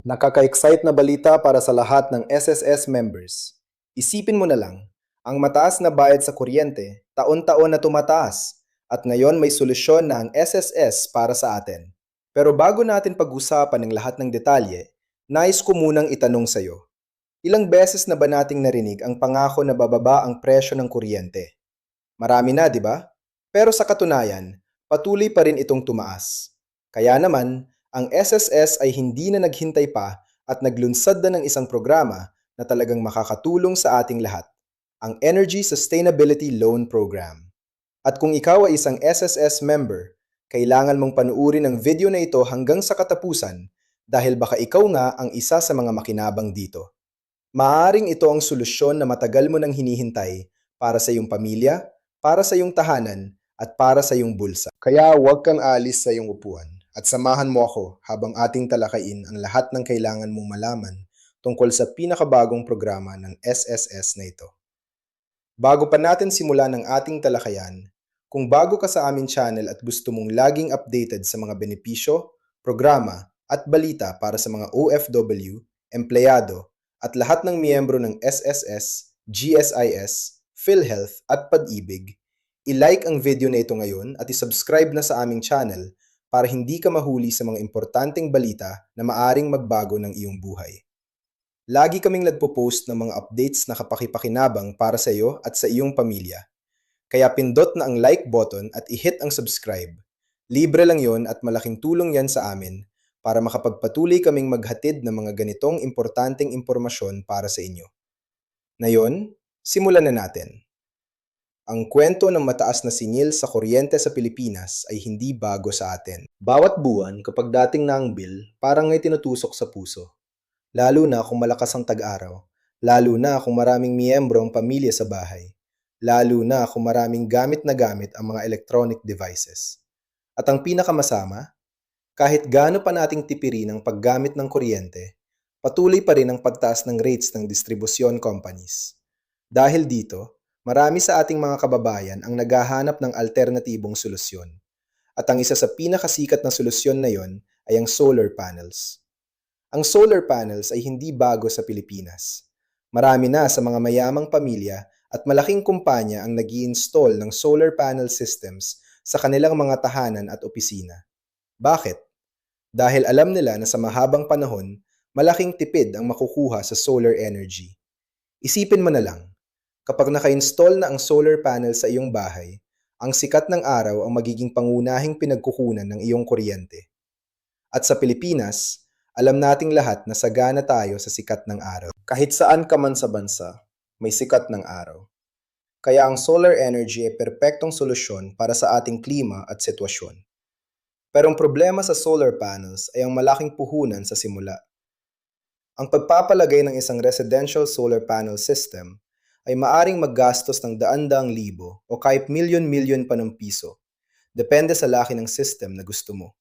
Nakaka-excite na balita para sa lahat ng SSS members. Isipin mo na lang, ang mataas na bayad sa kuryente, taon-taon na tumataas, at ngayon may solusyon na ang SSS para sa atin. Pero bago natin pag-usapan ang lahat ng detalye, nais ko munang itanong sa'yo, ilang beses na ba nating narinig ang pangako na bababa ang presyo ng kuryente? Marami na, di ba? Pero sa katunayan, patuloy pa rin itong tumaas. Kaya naman, ang SSS ay hindi na naghintay pa at naglunsad na ng isang programa na talagang makakatulong sa ating lahat, ang Energy Sustainability Loan Program. At kung ikaw ay isang SSS member, kailangan mong panuurin ang video na ito hanggang sa katapusan dahil baka ikaw nga ang isa sa mga makinabang dito. Maaring ito ang solusyon na matagal mo nang hinihintay para sa iyong pamilya, para sa iyong tahanan, at para sa iyong bulsa. Kaya huwag kang alis sa iyong upuan at samahan mo ako habang ating talakayin ang lahat ng kailangan mong malaman tungkol sa pinakabagong programa ng SSS na ito. Bago pa natin simulan ang ating talakayan, kung bago ka sa aming channel at gusto mong laging updated sa mga benepisyo, programa, at balita para sa mga OFW, empleyado, at lahat ng miyembro ng SSS, GSIS, PhilHealth at Pag-ibig, i-like ang video na ito ngayon at i-subscribe na sa aming channel para hindi ka mahuli sa mga importanteng balita na maaring magbago ng iyong buhay. Lagi kaming nagpo-post ng mga updates na kapaki-pakinabang para sa iyo at sa iyong pamilya. Kaya pindot na ang like button at i-hit ang subscribe. Libre lang yon at malaking tulong yan sa amin para makapagpatuloy kaming maghatid ng mga ganitong importanteng impormasyon para sa inyo. Ngayon, simulan na natin. Ang kwento ng mataas na singil sa kuryente sa Pilipinas ay hindi bago sa atin. Bawat buwan kapag dating na ang bill, parang may tinutusok sa puso. Lalo na kung malakas ang tag-araw. Lalo na kung maraming miyembro ang pamilya sa bahay. Lalo na kung maraming gamit na gamit ang mga electronic devices. At ang pinakamasama, kahit gaano pa nating tipirin ang paggamit ng kuryente, patuloy pa rin ang pagtaas ng rates ng distribusyon companies. Dahil dito, marami sa ating mga kababayan ang naghahanap ng alternatibong solusyon. At ang isa sa pinakasikat na solusyon na yon ay ang solar panels. Ang solar panels ay hindi bago sa Pilipinas. Marami na sa mga mayamang pamilya at malaking kumpanya ang nag-i-install ng solar panel systems sa kanilang mga tahanan at opisina. Bakit? Dahil alam nila na sa mahabang panahon, malaking tipid ang makukuha sa solar energy. Isipin mo na lang, kapag naka-install na ang solar panel sa iyong bahay, ang sikat ng araw ang magiging pangunahing pinagkukunan ng iyong kuryente. At sa Pilipinas, alam nating lahat na sagana tayo sa sikat ng araw. Kahit saan ka man sa bansa, may sikat ng araw. Kaya ang solar energy ay perpektong solusyon para sa ating klima at sitwasyon. Pero ang problema sa solar panels ay ang malaking puhunan sa simula. Ang pagpapalagay ng isang residential solar panel system ay maaring maggastos ng daan-daang libo o kahit milyon-milyon pa ng piso. Depende sa laki ng system na gusto mo.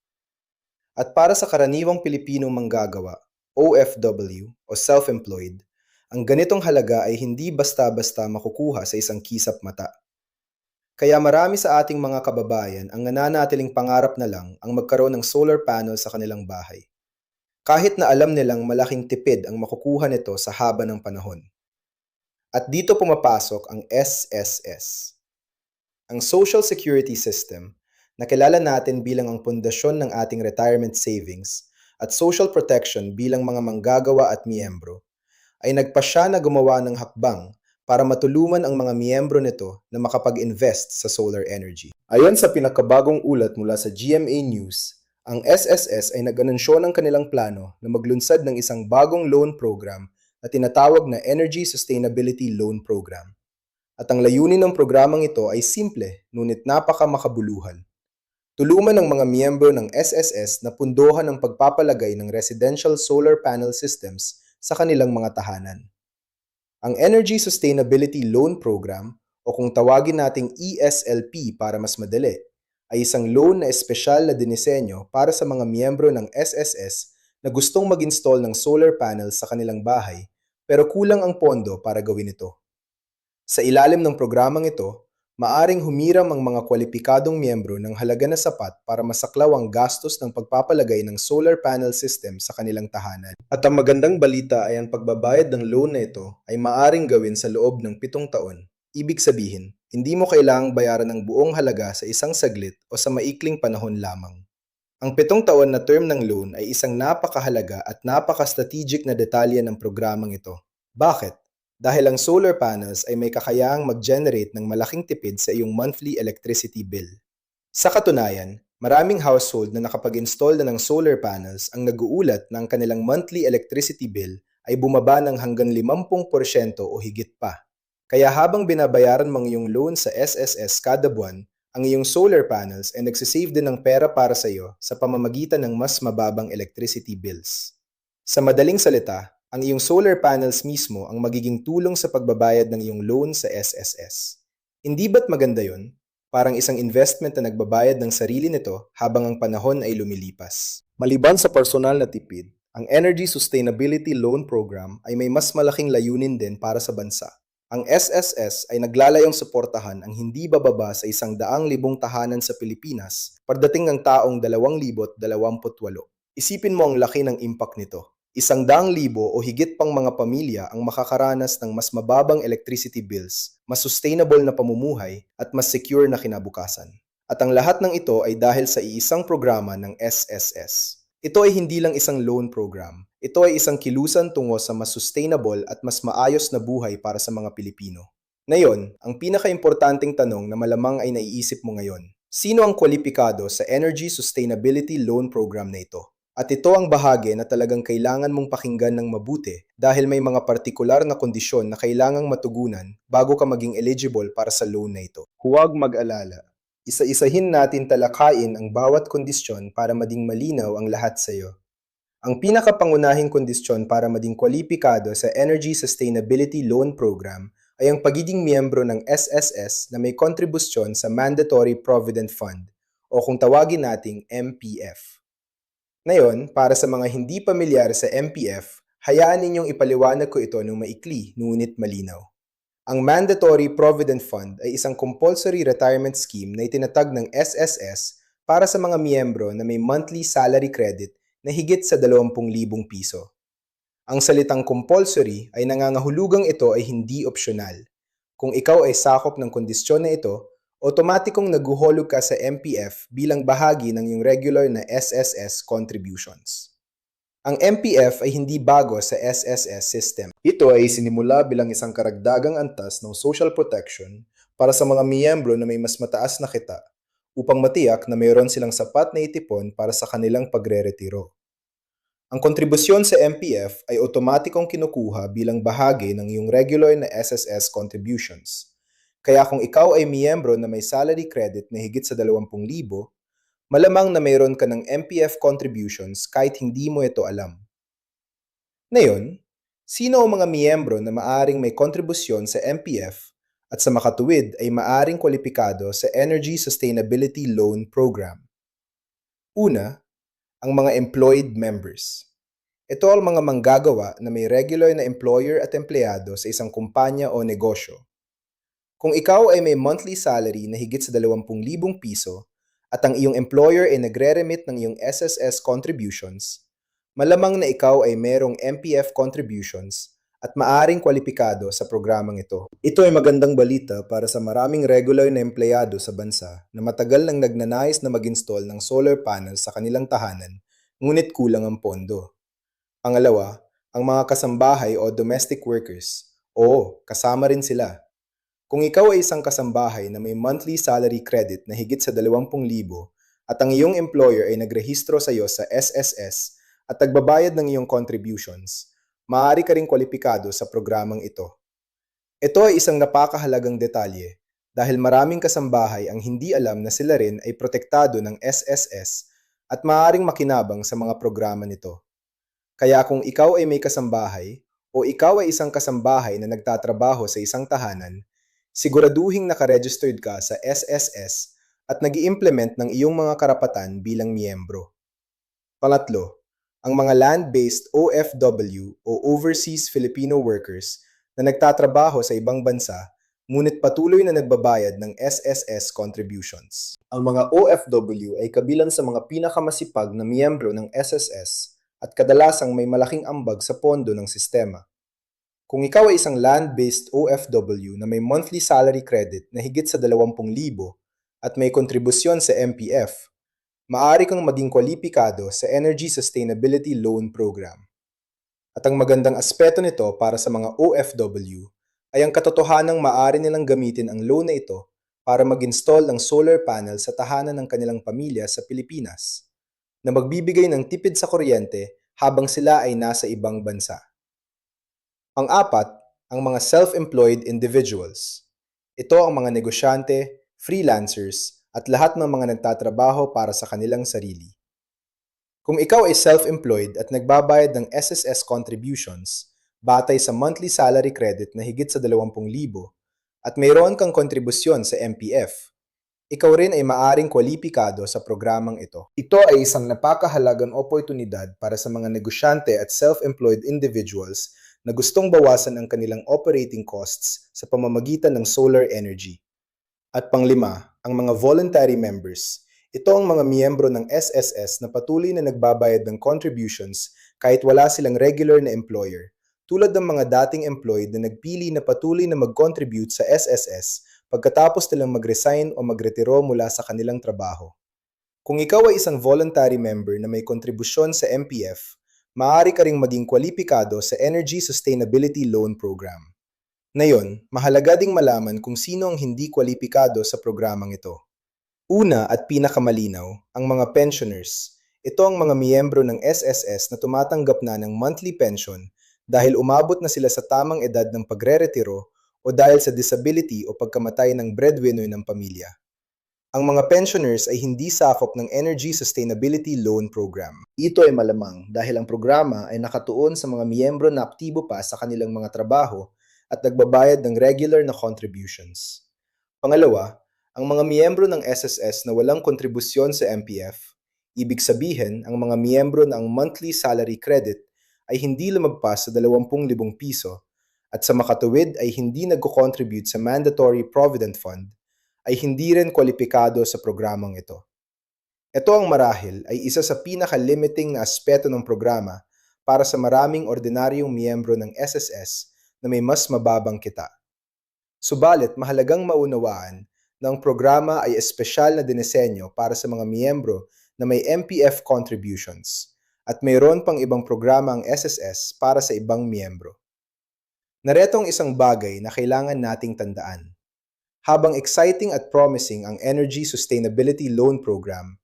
At para sa karaniwang Pilipinong manggagawa, OFW o self-employed, ang ganitong halaga ay hindi basta-basta makukuha sa isang kisap mata. Kaya marami sa ating mga kababayan ang nananatiling pangarap na lang ang magkaroon ng solar panel sa kanilang bahay. Kahit na alam nilang malaking tipid ang makukuha nito sa haba ng panahon. At dito pumapasok ang SSS. Ang Social Security System, na kilala natin bilang ang pundasyon ng ating retirement savings at social protection bilang mga manggagawa at miyembro, ay nagpasya na gumawa ng hakbang para matulungan ang mga miyembro nito na makapag-invest sa solar energy. Ayon sa pinakabagong ulat mula sa GMA News, ang SSS ay nag-anunsyo ng kanilang plano na maglunsad ng isang bagong loan program na tinatawag na Energy Sustainability Loan Program. At ang layunin ng programang ito ay simple, ngunit napaka-makabuluhan. Tulungan ng mga miyembro ng SSS na pundohan ang pagpapalagay ng residential solar panel systems sa kanilang mga tahanan. Ang Energy Sustainability Loan Program, o kung tawagin nating ESLP para mas madali, ay isang loan na espesyal na dinisenyo para sa mga miyembro ng SSS na gustong mag-install ng solar panels sa kanilang bahay pero kulang ang pondo para gawin ito. Sa ilalim ng programang ito, Maaring humiram ang mga kwalipikadong miyembro ng halaga na sapat para masaklaw ang gastos ng pagpapalagay ng solar panel system sa kanilang tahanan. At ang magandang balita ay ang pagbabayad ng loan na ito ay maaring gawin sa loob ng 7 taon. Ibig sabihin, hindi mo kailangang bayaran ang buong halaga sa isang saglit o sa maikling panahon lamang. Ang 7 taon na term ng loan ay isang napakahalaga at napaka-strategic na detalye ng programang ito. Bakit? Dahil ang solar panels ay may kakayaang mag-generate ng malaking tipid sa iyong monthly electricity bill. Sa katunayan, maraming household na nakapag-install na ng solar panels ang nag-uulat na ang kanilang monthly electricity bill ay bumaba ng hanggang 50% o higit pa. Kaya habang binabayaran mo ang iyong loan sa SSS kada buwan, ang iyong solar panels ay nagsisave din ng pera para sa iyo sa pamamagitan ng mas mababang electricity bills. Sa madaling salita, ang iyong solar panels mismo ang magiging tulong sa pagbabayad ng iyong loan sa SSS. Hindi ba't maganda yon? Parang isang investment na nagbabayad ng sarili nito habang ang panahon ay lumilipas. Maliban sa personal na tipid, ang Energy Sustainability Loan Program ay may mas malaking layunin din para sa bansa. Ang SSS ay naglalayong suportahan ang hindi bababa sa 100,000 tahanan sa Pilipinas pagdating ng taong 2028. Isipin mo ang laki ng impact nito. 100,000 o higit pang mga pamilya ang makakaranas ng mas mababang electricity bills, mas sustainable na pamumuhay at mas secure na kinabukasan. At ang lahat ng ito ay dahil sa iisang programa ng SSS. Ito ay hindi lang isang loan program. Ito ay isang kilusan tungo sa mas sustainable at mas maayos na buhay para sa mga Pilipino. Ngayon, ang pinakaimportanteng tanong na malamang ay naiisip mo ngayon. Sino ang kwalipikado sa Energy Sustainability Loan Program na ito? At ito ang bahagi na talagang kailangan mong pakinggan ng mabuti dahil may mga partikular na kondisyon na kailangang matugunan bago ka maging eligible para sa loan na ito. Huwag mag-alala. Isa-isahin natin talakayin ang bawat kondisyon para maging malinaw ang lahat sa iyo. Ang pinakapangunahing kondisyon para maging kwalipikado sa Energy Sustainability Loan Program ay ang pagiging miyembro ng SSS na may kontribusyon sa Mandatory Provident Fund o kung tawagin nating MPF. Ngayon, para sa mga hindi pamilyar sa MPF, hayaan ninyong ipaliwanag ko ito ng maikli ngunit malinaw. Ang Mandatory Provident Fund ay isang compulsory retirement scheme na itinatag ng SSS para sa mga miyembro na may monthly salary credit na higit sa 20,000 piso. Ang salitang compulsory ay nangangahulugang ito ay hindi opsyonal. Kung ikaw ay sakop ng kondisyon na ito, otomatikong naguhulog ka sa MPF bilang bahagi ng iyong regular na SSS contributions. Ang MPF ay hindi bago sa SSS system. Ito ay sinimula bilang isang karagdagang antas ng social protection para sa mga miyembro na may mas mataas na kita upang matiyak na mayroon silang sapat na itipon para sa kanilang pagre-retiro. Ang kontribusyon sa MPF ay otomatikong kinukuha bilang bahagi ng iyong regular na SSS contributions. Kaya kung ikaw ay miyembro na may salary credit na higit sa 20,000, malamang na mayroon ka ng MPF contributions kahit hindi mo ito alam. Ngayon, sino ang mga miyembro na maaring may kontribusyon sa MPF at sa makatuwid ay maaring kwalipikado sa Energy Sustainability Loan Program? Una, ang mga employed members. Ito ang mga manggagawa na may regular na employer at empleyado sa isang kumpanya o negosyo. Kung ikaw ay may monthly salary na higit sa 20,000 piso at ang iyong employer ay nagre-remit ng iyong SSS contributions, malamang na ikaw ay merong MPF contributions at maaring kwalipikado sa programang ito. Ito ay magandang balita para sa maraming regular na empleyado sa bansa na matagal nang nagnanais na mag-install ng solar panels sa kanilang tahanan, ngunit kulang ang pondo. Pangalawa, ang mga kasambahay o domestic workers. Oo, kasama rin sila. Kung ikaw ay isang kasambahay na may monthly salary credit na higit sa 20,000 at ang iyong employer ay nagrehistro sa iyo sa SSS at nagbabayad ng iyong contributions, maaari ka ring kwalipikado sa programang ito. Ito ay isang napakahalagang detalye dahil maraming kasambahay ang hindi alam na sila rin ay protektado ng SSS at maaaring makinabang sa mga programa nito. Kaya kung ikaw ay may kasambahay o ikaw ay isang kasambahay na nagtatrabaho sa isang tahanan, siguraduhing nakaregistered ka sa SSS at nag-i-implement ng iyong mga karapatan bilang miyembro. Pangatlo, ang mga land-based OFW o Overseas Filipino Workers na nagtatrabaho sa ibang bansa ngunit patuloy na nagbabayad ng SSS contributions. Ang mga OFW ay kabilang sa mga pinakamasipag na miyembro ng SSS at kadalasang may malaking ambag sa pondo ng sistema. Kung ikaw ay isang land-based OFW na may monthly salary credit na higit sa 20,000 at may kontribusyon sa MPF, maaari kang maging kwalipikado sa Energy Sustainability Loan Program. At ang magandang aspeto nito para sa mga OFW ay ang katotohanang maaari nilang gamitin ang loan na ito para mag-install ng solar panel sa tahanan ng kanilang pamilya sa Pilipinas, na magbibigay ng tipid sa kuryente habang sila ay nasa ibang bansa. Pang-apat, ang mga self-employed individuals. Ito ang mga negosyante, freelancers, at lahat ng mga nagtatrabaho para sa kanilang sarili. Kung ikaw ay self-employed at nagbabayad ng SSS contributions batay sa monthly salary credit na higit sa 20,000 at mayroon kang kontribusyon sa MPF, ikaw rin ay maaring kwalipikado sa programang ito. Ito ay isang napakahalagang oportunidad para sa mga negosyante at self-employed individuals na gustong bawasan ang kanilang operating costs sa pamamagitan ng solar energy. At panglima, ang mga voluntary members. Ito ang mga miyembro ng SSS na patuloy na nagbabayad ng contributions kahit wala silang regular na employer, tulad ng mga dating employed na nagpili na patuloy na mag-contribute sa SSS pagkatapos nilang mag-resign o magretiro mula sa kanilang trabaho. Kung ikaw ay isang voluntary member na may kontribusyon sa MPF, maaari ka ring maging kwalipikado sa Energy Sustainability Loan Program. Ngayon, mahalaga ding malaman kung sino ang hindi kwalipikado sa programang ito. Una at pinakamalinaw, ang mga pensioners. Ito ang mga miyembro ng SSS na tumatanggap na ng monthly pension dahil umabot na sila sa tamang edad ng pagre-retiro o dahil sa disability o pagkamatay ng breadwinner ng pamilya. Ang mga pensioners ay hindi sakop ng Energy Sustainability Loan Program. Ito ay malamang dahil ang programa ay nakatuon sa mga miyembro na aktibo pa sa kanilang mga trabaho at nagbabayad ng regular na contributions. Pangalawa, ang mga miyembro ng SSS na walang kontribusyon sa MPF, ibig sabihin ang mga miyembro na ang monthly salary credit ay hindi lumagpas sa 20,000 piso at sa makatuwid ay hindi nagko-contribute sa Mandatory Provident Fund, ay hindi rin kwalipikado sa programang ito. Ito ang marahil ay isa sa pinaka-limiting na aspeto ng programa para sa maraming ordinaryong miyembro ng SSS na may mas mababang kita. Subalit mahalagang maunawaan na ang programa ay espesyal na dinesenyo para sa mga miyembro na may MPF contributions at mayroon pang ibang programa ang SSS para sa ibang miyembro. Naretong isang bagay na kailangan nating tandaan. Habang exciting at promising ang Energy Sustainability Loan Program,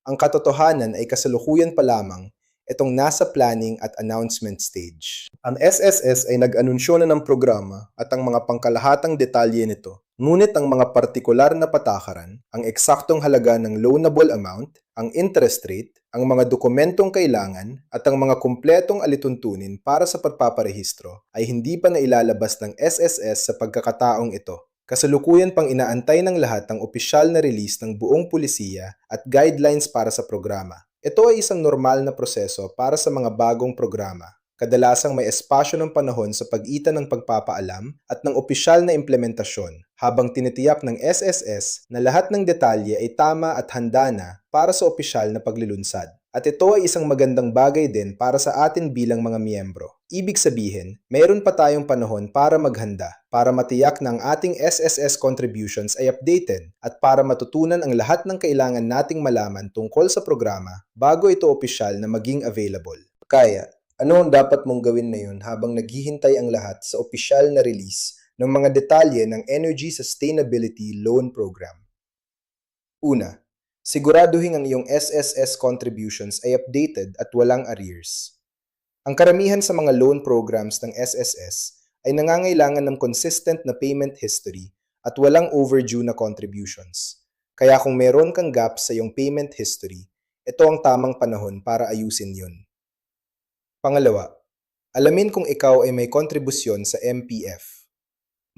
ang katotohanan ay kasalukuyan pa lamang itong nasa planning at announcement stage. Ang SSS ay nag-anunsyo na ng programa at ang mga pangkalahatang detalye nito. Ngunit ang mga partikular na patakaran, ang eksaktong halaga ng loanable amount, ang interest rate, ang mga dokumentong kailangan, at ang mga kumpletong alituntunin para sa pagpaparehistro ay hindi pa nailalabas ng SSS sa pagkakataong ito. Kasalukuyan pang inaantay ng lahat ang opisyal na release ng buong pulisiya at guidelines para sa programa. Ito ay isang normal na proseso para sa mga bagong programa. Kadalasang may espasyo ng panahon sa pagitan ng pagpapaalam at ng opisyal na implementasyon, habang tinitiyak ng SSS na lahat ng detalye ay tama at handa na para sa opisyal na paglilunsad. At ito ay isang magandang bagay din para sa atin bilang mga miyembro. Ibig sabihin, mayroon pa tayong panahon para maghanda, para matiyak na ang ating SSS contributions ay updated, at para matutunan ang lahat ng kailangan nating malaman tungkol sa programa bago ito opisyal na maging available. Kaya, ano ang dapat mong gawin ngayon habang naghihintay ang lahat sa opisyal na release ng mga detalye ng Energy Sustainability Loan Program? Una, siguraduhin ang iyong SSS contributions ay updated at walang arrears. Ang karamihan sa mga loan programs ng SSS ay nangangailangan ng consistent na payment history at walang overdue na contributions. Kaya kung meron kang gap sa iyong payment history, ito ang tamang panahon para ayusin yun. Pangalawa, alamin kung ikaw ay may kontribusyon sa MPF.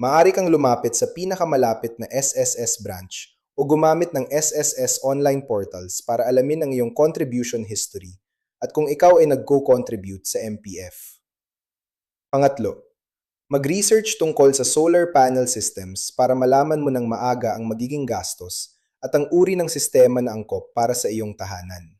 Maaari kang lumapit sa pinakamalapit na SSS branch o gumamit ng SSS online portals para alamin ang iyong contribution history at kung ikaw ay nagko-contribute sa MPF. Pangatlo, Mag-research tungkol sa solar panel systems para malaman mo ng maaga ang magiging gastos at ang uri ng sistema na angkop para sa iyong tahanan.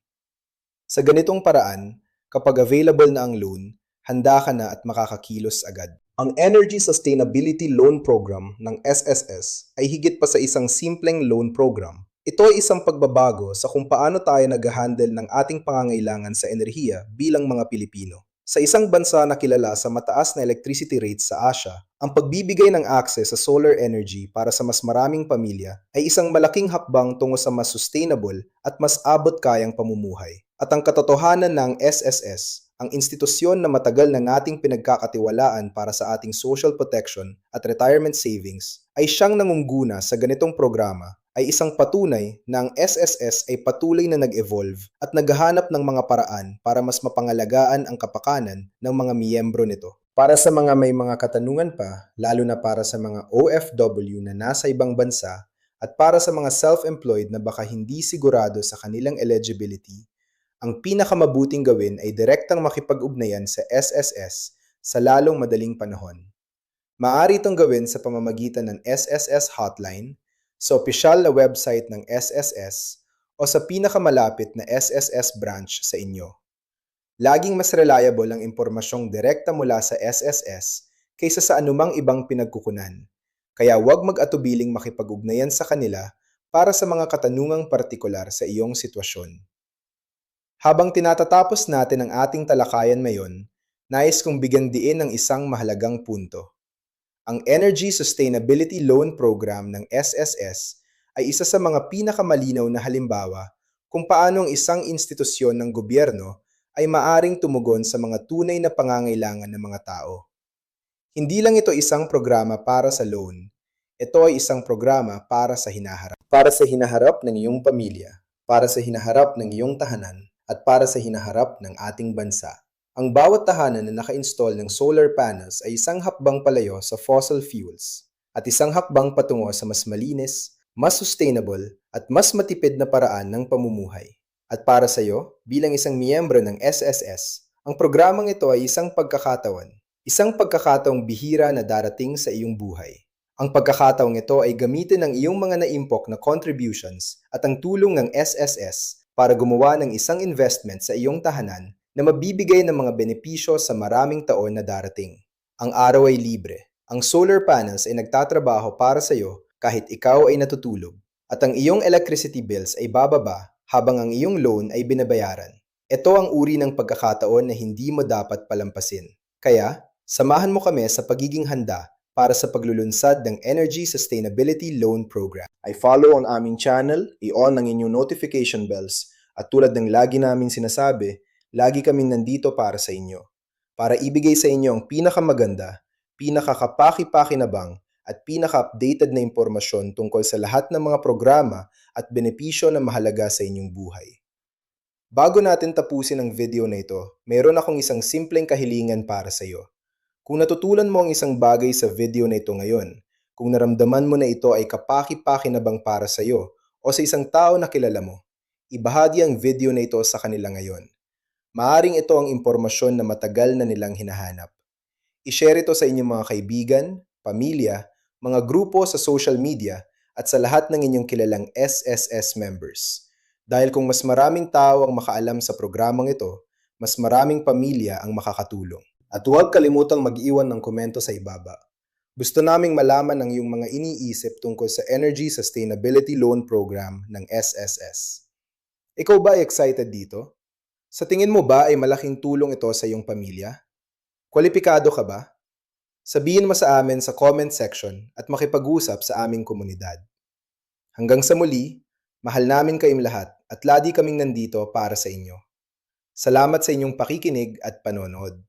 Sa ganitong paraan, kapag available na ang loan, handa ka na at makakakilos agad. Ang Energy Sustainability Loan Program ng SSS ay higit pa sa isang simpleng loan program. Ito ay isang pagbabago sa kung paano tayo nag-handle ng ating pangangailangan sa enerhiya bilang mga Pilipino. Sa isang bansa na kilala sa mataas na electricity rates sa Asia, ang pagbibigay ng access sa solar energy para sa mas maraming pamilya ay isang malaking hakbang tungo sa mas sustainable at mas abot-kayang pamumuhay. At ang katotohanan ng SSS, ang institusyon na matagal na nating pinagkakatiwalaan para sa ating social protection at retirement savings, ay siyang nangungguna sa ganitong programa, ay isang patunay na ang SSS ay patuloy na nag-evolve at naghahanap ng mga paraan para mas mapangalagaan ang kapakanan ng mga miyembro nito. Para sa mga may mga katanungan pa, lalo na para sa mga OFW na nasa ibang bansa at para sa mga self-employed na baka hindi sigurado sa kanilang eligibility, ang pinakamabuting gawin ay direktang makipag-ugnayan sa SSS sa lalong madaling panahon. Maaari itong gawin sa pamamagitan ng SSS Hotline, sa opisyal na website ng SSS, o sa pinakamalapit na SSS branch sa inyo. Laging mas reliable ang impormasyong direkta mula sa SSS kaysa sa anumang ibang pinagkukunan, kaya huwag mag-atubiling makipag-ugnayan sa kanila para sa mga katanungang partikular sa iyong sitwasyon. Habang tinatatapos natin ang ating talakayan ngayon, nais kong bigyan diin ng isang mahalagang punto. Ang Energy Sustainability Loan Program ng SSS ay isa sa mga pinakamalinaw na halimbawa kung paano ang isang institusyon ng gobyerno ay maaring tumugon sa mga tunay na pangangailangan ng mga tao. Hindi lang ito isang programa para sa loan, ito ay isang programa para sa hinaharap. Para sa hinaharap ng iyong pamilya, para sa hinaharap ng iyong tahanan, at para sa hinaharap ng ating bansa. Ang bawat tahanan na naka-install ng solar panels ay isang hakbang palayo sa fossil fuels at isang hakbang patungo sa mas malinis, mas sustainable at mas matipid na paraan ng pamumuhay. At para sa iyo, bilang isang miyembro ng SSS, ang programang ito ay isang pagkakataong bihira na darating sa iyong buhay. Ang pagkakataong ito ay gamitin ang iyong mga naimpok na contributions at ang tulong ng SSS para gumawa ng isang investment sa iyong tahanan na mabibigay ng mga benepisyo sa maraming taon na darating. Ang araw ay libre. Ang solar panels ay nagtatrabaho para sa iyo kahit ikaw ay natutulog. At ang iyong electricity bills ay bababa habang ang iyong loan ay binabayaran. Ito ang uri ng pagkakataon na hindi mo dapat palampasin. Kaya, samahan mo kami sa pagiging handa para sa paglulunsad ng Energy Sustainability Loan Program. Ay follow ang aming channel, i-on ang inyong notification bells, at tulad ng lagi naming sinasabi, lagi kaming nandito para sa inyo. Para ibigay sa inyo ang pinakamaganda, pinakakapaki-pakinabang, at pinaka-updated na impormasyon tungkol sa lahat ng mga programa at benepisyo na mahalaga sa inyong buhay. Bago natin tapusin ang video na ito, mayroon akong isang simpleng kahilingan para sa iyo. Kung natutulan mo ang isang bagay sa video na ito ngayon, kung naramdaman mo na ito ay kapaki-pakinabang para sa iyo o sa isang tao na kilala mo, ibahagi ang video na ito sa kanila ngayon. Maaring ito ang impormasyon na matagal na nilang hinahanap. I-share ito sa inyong mga kaibigan, pamilya, mga grupo sa social media at sa lahat ng inyong kilalang SSS members. Dahil kung mas maraming tao ang makaalam sa programang ito, mas maraming pamilya ang makakatulong. At huwag kalimutang mag-iwan ng komento sa ibaba. Gusto naming malaman ang iyong mga iniisip tungkol sa Energy Sustainability Loan Program ng SSS. Ikaw ba ay excited dito? Sa tingin mo ba ay malaking tulong ito sa iyong pamilya? Kwalipikado ka ba? Sabihin mo sa amin sa comment section at makipag-usap sa aming komunidad. Hanggang sa muli, mahal namin kayong lahat at lagi kaming nandito para sa inyo. Salamat sa inyong pakikinig at panonood.